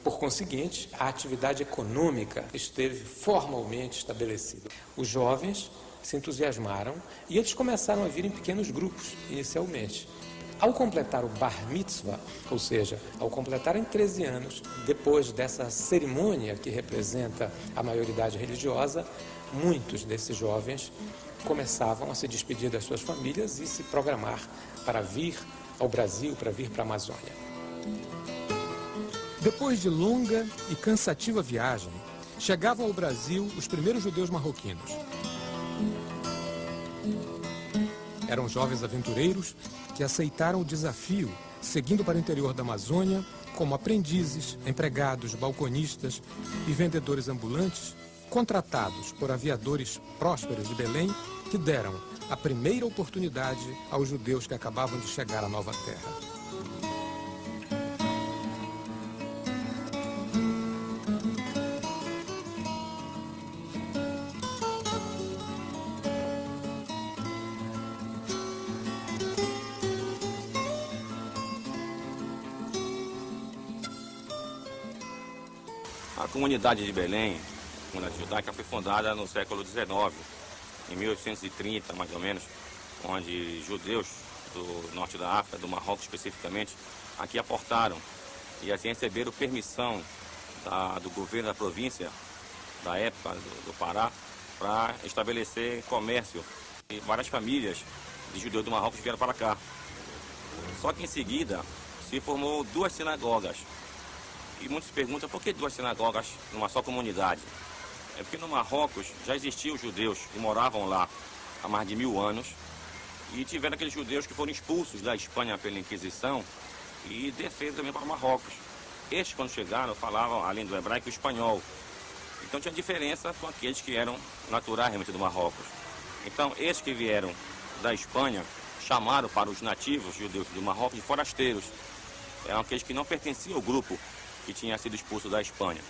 Por conseguinte, a atividade econômica esteve formalmente estabelecida. Os jovens se entusiasmaram e eles começaram a vir em pequenos grupos, inicialmente. Ao completar o Bar Mitzvah, ou seja, ao completarem 13 anos, depois dessa cerimônia que representa a maioridade religiosa, muitos desses jovens começavam a se despedir das suas famílias e se programar para vir ao Brasil, para vir para a Amazônia. Depois de longa e cansativa viagem, chegavam ao Brasil os primeiros judeus marroquinos. Eram jovens aventureiros que aceitaram o desafio, seguindo para o interior da Amazônia, como aprendizes, empregados, balconistas e vendedores ambulantes, contratados por aviadores prósperos de Belém, que deram a primeira oportunidade aos judeus que acabavam de chegar à nova terra. A comunidade de Belém, a comunidade judaica, foi fundada no século XIX, em 1830, mais ou menos, onde judeus do norte da África, do Marrocos especificamente, aqui aportaram e assim receberam permissão do governo da província, da época do Pará, para estabelecer comércio. E várias famílias de judeus do Marrocos vieram para cá. Só que em seguida se formou duas sinagogas. E muitos perguntam por que duas sinagogas numa só comunidade. É porque no Marrocos já existiam judeus que moravam lá há mais de 1000 anos e tiveram aqueles judeus que foram expulsos da Espanha pela Inquisição e desceram também para o Marrocos. Estes, quando chegaram, falavam, além do hebraico, o espanhol. Então tinha diferença com aqueles que eram naturais realmente do Marrocos. Então, estes que vieram da Espanha chamaram para os nativos judeus do Marrocos de forasteiros. Eram aqueles que não pertenciam ao grupo que tinha sido expulso da Espanha.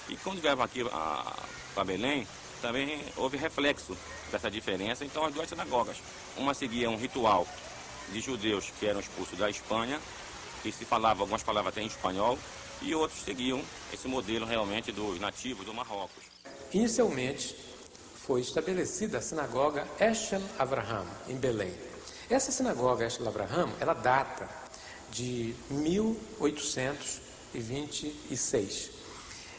E quando vieram aqui para Belém, também houve reflexo dessa diferença. Então as duas sinagogas, uma seguia um ritual de judeus que eram expulsos da Espanha, que se falava algumas palavras até em espanhol, e outros seguiam esse modelo realmente dos nativos do Marrocos. Inicialmente foi estabelecida a sinagoga Eshel Avraham, em Belém. Essa sinagoga Eshel Avraham, ela data de 1826.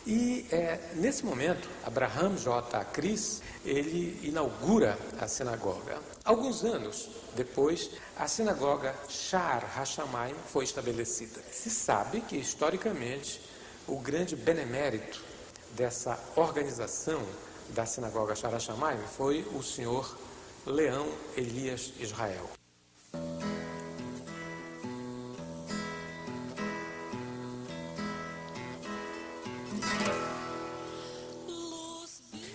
E nesse momento, Abraham J. Acris, ele inaugura a sinagoga. Alguns anos depois, a sinagoga Sha'ar HaShamayim foi estabelecida. Se sabe que, historicamente, o grande benemérito dessa organização da sinagoga Sha'ar HaShamayim foi o senhor Leão Elias Israel.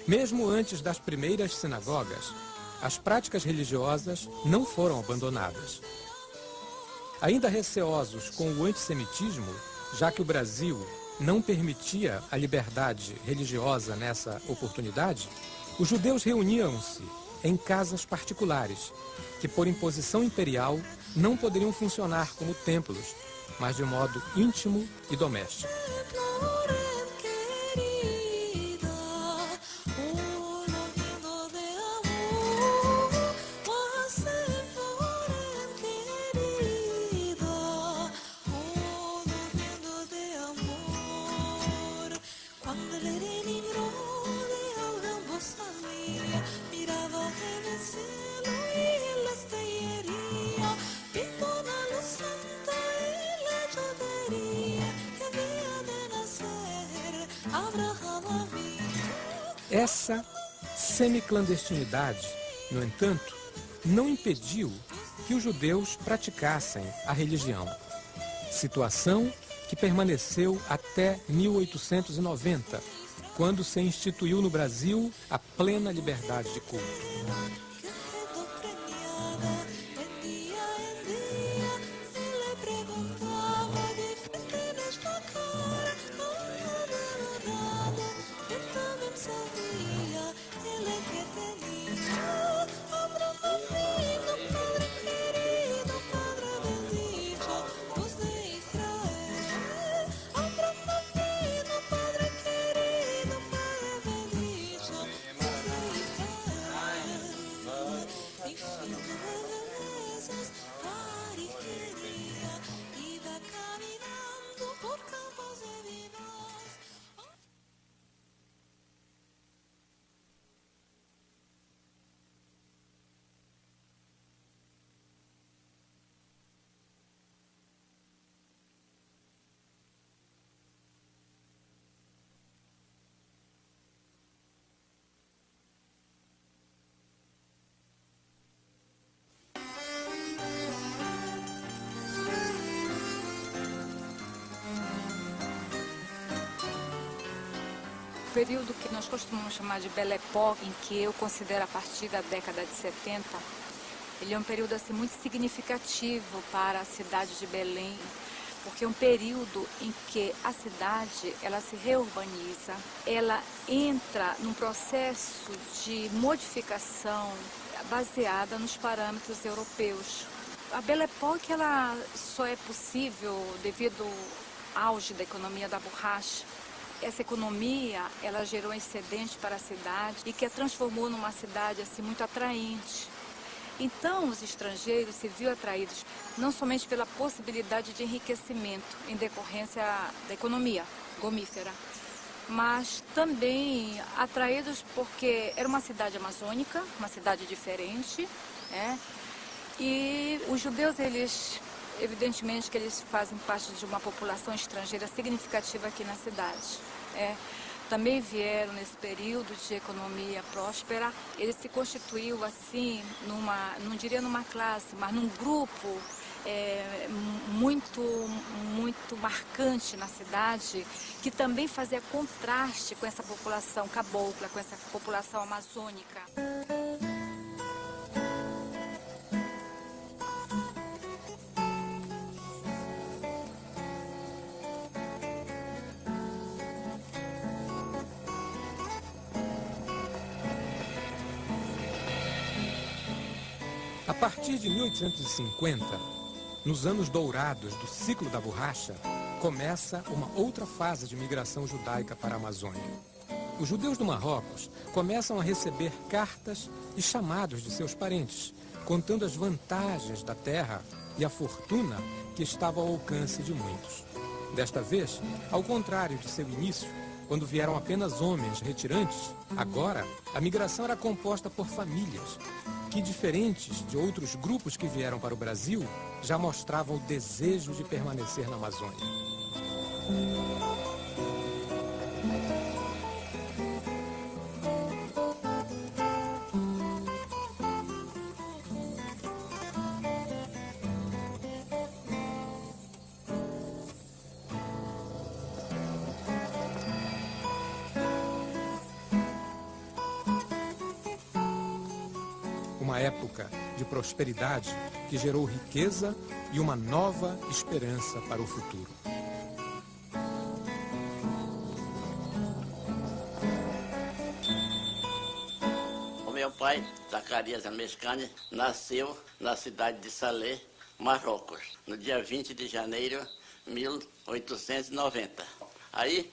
Mesmo antes das primeiras sinagogas, as práticas religiosas não foram abandonadas. Ainda receosos com o antissemitismo, já que o Brasil não permitia a liberdade religiosa nessa oportunidade, os judeus reuniam-se em casas particulares, que por imposição imperial não poderiam funcionar como templos, mas de modo íntimo e doméstico. Essa semiclandestinidade, no entanto, não impediu que os judeus praticassem a religião. Situação que permaneceu até 1890, quando se instituiu no Brasil a plena liberdade de culto. O período que nós costumamos chamar de Belle Époque, em que eu considero a partir da década de 70, ele é um período assim, muito significativo para a cidade de Belém, porque é um período em que a cidade ela se reurbaniza, ela entra num processo de modificação baseada nos parâmetros europeus. A Belle Époque ela só é possível devido ao auge da economia da borracha. Essa economia, ela gerou excedente para a cidade e que a transformou numa cidade assim, muito atraente. Então, os estrangeiros se viram atraídos não somente pela possibilidade de enriquecimento em decorrência da economia gomífera, mas também atraídos porque era uma cidade amazônica, uma cidade diferente, né? E os judeus, eles... evidentemente que eles fazem parte de uma população estrangeira significativa aqui na cidade. Também vieram nesse período de economia próspera, ele se constituiu assim, não diria numa classe, mas num grupo muito marcante na cidade, que também fazia contraste com essa população cabocla, com essa população amazônica. A partir de 1850, nos anos dourados do ciclo da borracha, começa uma outra fase de migração judaica para a Amazônia. Os judeus do Marrocos começam a receber cartas e chamados de seus parentes, contando as vantagens da terra e a fortuna que estava ao alcance de muitos. Desta vez, ao contrário de seu início, quando vieram apenas homens retirantes, agora a migração era composta por famílias, que, diferentes de outros grupos que vieram para o Brasil, já mostravam o desejo de permanecer na Amazônia. Uma época de prosperidade que gerou riqueza e uma nova esperança para o futuro. O meu pai, Zacarias Amescani, nasceu na cidade de Salé, Marrocos, no dia 20 de janeiro de 1890. Aí,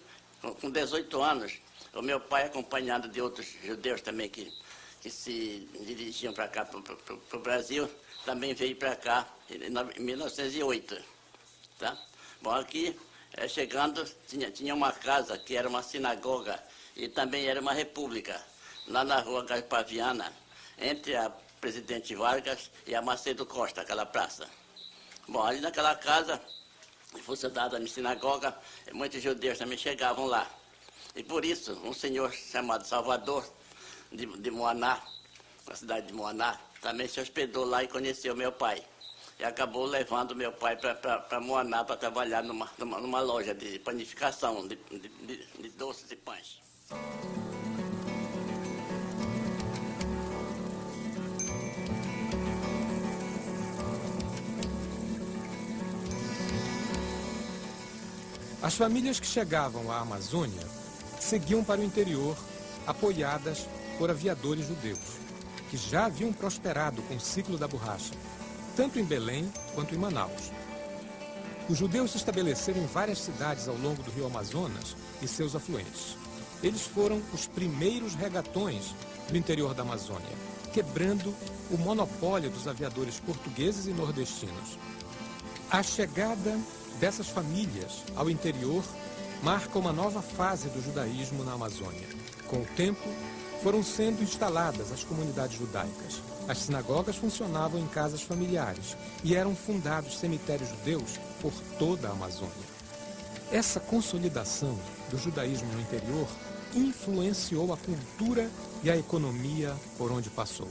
com 18 anos, o meu pai, acompanhado de outros judeus também que se dirigiam para cá, para o Brasil, também veio para cá em 1908. Tá? Bom, aqui, chegando, tinha uma casa que era uma sinagoga e também era uma república, lá na rua Gaspaviana, entre a Presidente Vargas e a Macedo Costa, aquela praça. Bom, ali naquela casa, funcionada na sinagoga, muitos judeus também chegavam lá. E por isso, um senhor chamado Salvador, de Moaná, na cidade de Moaná, também se hospedou lá e conheceu meu pai. E acabou levando meu pai para Moaná para trabalhar numa loja de panificação de doces e pães. As famílias que chegavam à Amazônia seguiam para o interior, apoiadas por aviadores judeus, que já haviam prosperado com o ciclo da borracha, tanto em Belém quanto em Manaus. Os judeus se estabeleceram em várias cidades ao longo do rio Amazonas e seus afluentes. Eles foram os primeiros regatões do interior da Amazônia, quebrando o monopólio dos aviadores portugueses e nordestinos. A chegada dessas famílias ao interior marca uma nova fase do judaísmo na Amazônia. Com o tempo, foram sendo instaladas as comunidades judaicas. As sinagogas funcionavam em casas familiares e eram fundados cemitérios judeus por toda a Amazônia. Essa consolidação do judaísmo no interior influenciou a cultura e a economia por onde passou.